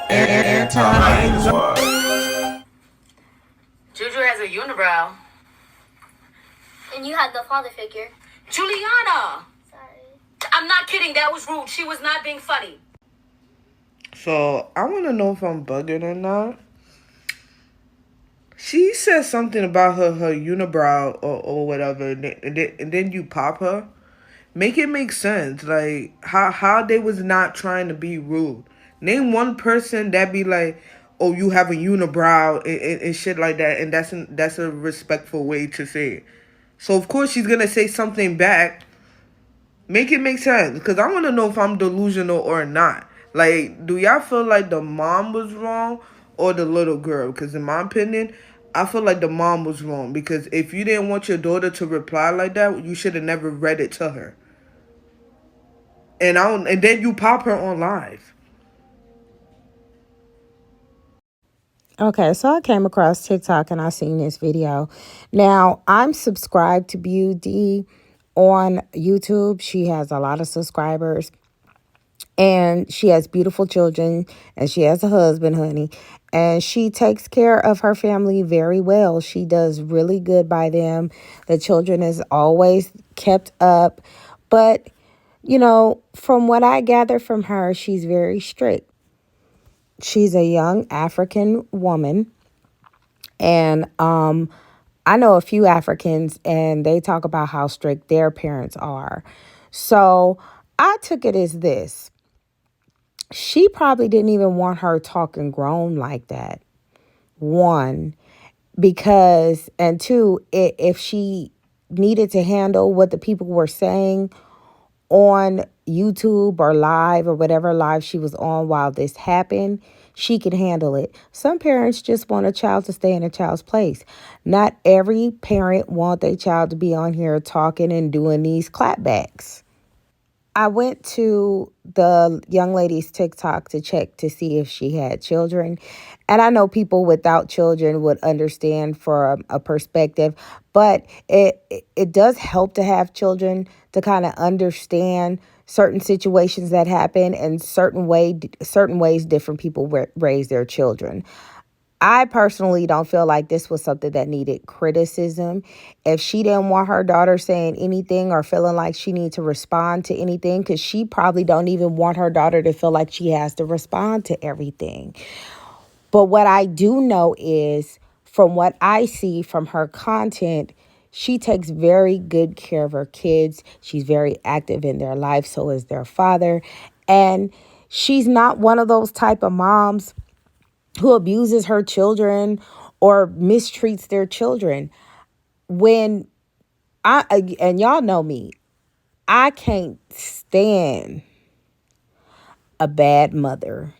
Juju has a unibrow. And you had the father figure. Juliana! Sorry. I'm not kidding. That was rude. She was not being funny. So, I want to know if I'm bugging or not. She said something about her unibrow or whatever, and then you pop her. Make it make sense. Like, how they was not trying to be rude. Name one person that be like, oh, you have a unibrow and shit like that, and that's a respectful way to say it. So, of course, she's going to say something back. Make it make sense, because I want to know if I'm delusional or not. Like, do y'all feel like the mom was wrong or the little girl? Because in my opinion, I feel like the mom was wrong. Because if you didn't want your daughter to reply like that, you should have never read it to her. And then you pop her on live. Okay, so I came across TikTok and I seen this video. Now, I'm subscribed to Beauty on YouTube. She has a lot of subscribers. And she has beautiful children, and she has a husband, honey. And she takes care of her family very well. She does really good by them. The children is always kept up. But, you know, from what I gather from her, she's very strict. She's a young African woman. And I know a few Africans, and they talk about how strict their parents are. So I took it as this. She probably didn't even want her talking grown like that. One, because, and two, if she needed to handle what the people were saying on YouTube or live or whatever live she was on while this happened, she could handle it. Some parents just want a child to stay in a child's place. Not every parent want their child to be on here talking and doing these clapbacks. I went to the young lady's TikTok to check to see if she had children. And I know people without children would understand for a perspective, but it does help to have children to kind of understand certain situations that happen and certain ways different people raise their children. I personally don't feel like this was something that needed criticism. If she didn't want her daughter saying anything or feeling like she needs to respond to anything, because she probably don't even want her daughter to feel like she has to respond to everything. But what I do know is, from what I see from her content, she takes very good care of her kids. She's very active in their life. So is their father. And she's not one of those type of moms who abuses her children or mistreats their children. When and y'all know me, I can't stand a bad mother,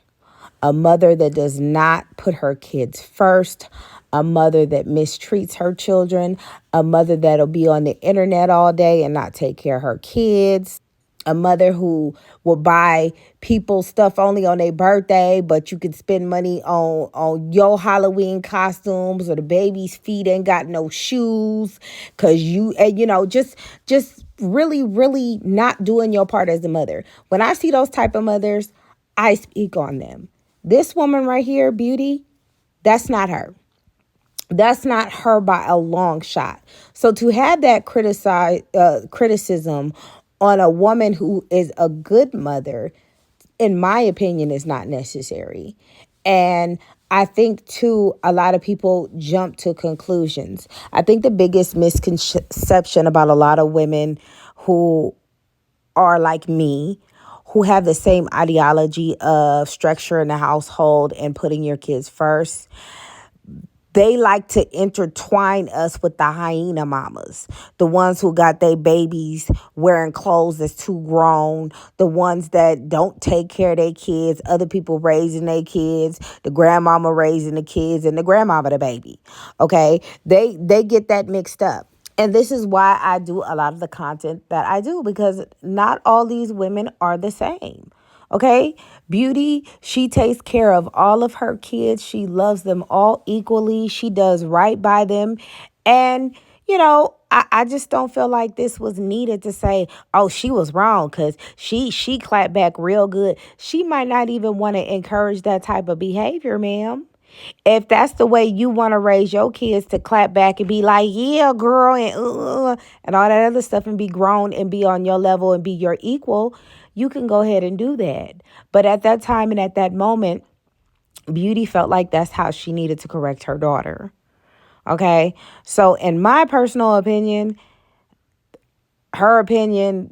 a mother that does not put her kids first, a mother that mistreats her children, a mother that'll be on the internet all day and not take care of her kids, a mother who will buy people stuff only on their birthday, but you can spend money on your Halloween costumes, or the baby's feet ain't got no shoes because just really, really not doing your part as a mother. When I see those type of mothers, I speak on them. This woman right here, Beauty, that's not her. That's not her by a long shot. So to have that criticism on a woman who is a good mother, in my opinion, is not necessary. And I think, too, a lot of people jump to conclusions. I think the biggest misconception about a lot of women who are like me, who have the same ideology of structure in the household and putting your kids first, they like to intertwine us with the hyena mamas, the ones who got their babies wearing clothes that's too grown, the ones that don't take care of their kids, other people raising their kids, the grandmama raising the kids, and the grandmama the baby. Okay, they get that mixed up. And this is why I do a lot of the content that I do, because not all these women are the same. Okay, Beauty, she takes care of all of her kids. She loves them all equally. She does right by them. And, I just don't feel like this was needed to say, oh, she was wrong because she clapped back real good. She might not even want to encourage that type of behavior, ma'am. If that's the way you want to raise your kids to clap back and be like, yeah, girl, and all that other stuff and be grown and be on your level and be your equal, you can go ahead and do that. But at that time and at that moment, Beauty felt like that's how she needed to correct her daughter. Okay. So, in my personal opinion, her opinion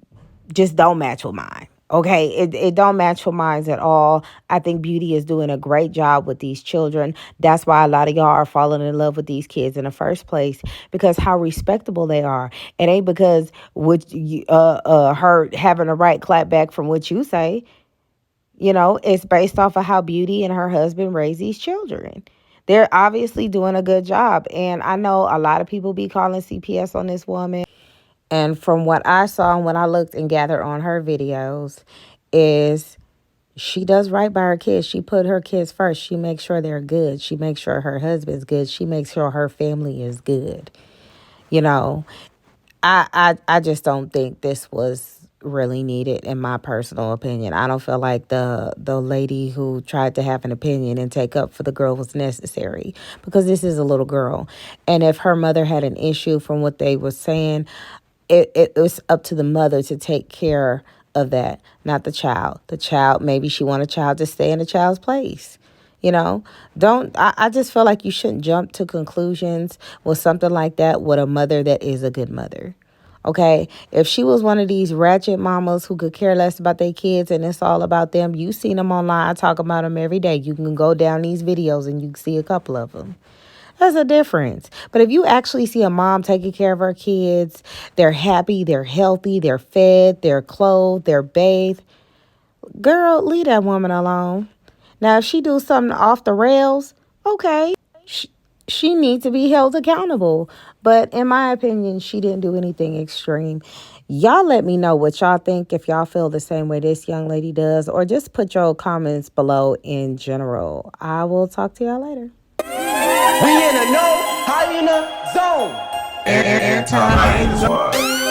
just don't match with mine. Okay, it don't match with mine at all. I think Beauty is doing a great job with these children. That's why a lot of y'all are falling in love with these kids in the first place because how respectable they are. It ain't because her having a right clap back from what you say. It's based off of how Beauty and her husband raise these children. They're obviously doing a good job, and I know a lot of people be calling CPS on this woman. And from what I saw and when I looked and gathered on her videos, is she does right by her kids. She put her kids first. She makes sure they're good. She makes sure her husband's good. She makes sure her family is good. You know, I just don't think this was really needed in my personal opinion. I don't feel like the lady who tried to have an opinion and take up for the girl was necessary because this is a little girl. And if her mother had an issue from what they were saying, it was up to the mother to take care of that, not the child. The child, maybe she want a child to stay in the child's place. I just feel like you shouldn't jump to conclusions with something like that with a mother that is a good mother. Okay, if she was one of these ratchet mamas who could care less about their kids and it's all about them, you seen them online. I talk about them every day. You can go down these videos and you can see a couple of them. There's a difference. But if you actually see a mom taking care of her kids, they're happy, they're healthy, they're fed, they're clothed, they're bathed, girl, leave that woman alone. Now, if she do something off the rails, okay, she needs to be held accountable. But in my opinion, she didn't do anything extreme. Y'all let me know what y'all think, if y'all feel the same way this young lady does, or just put your comments below in general. I will talk to y'all later. We in a no hyena zone. Airtime.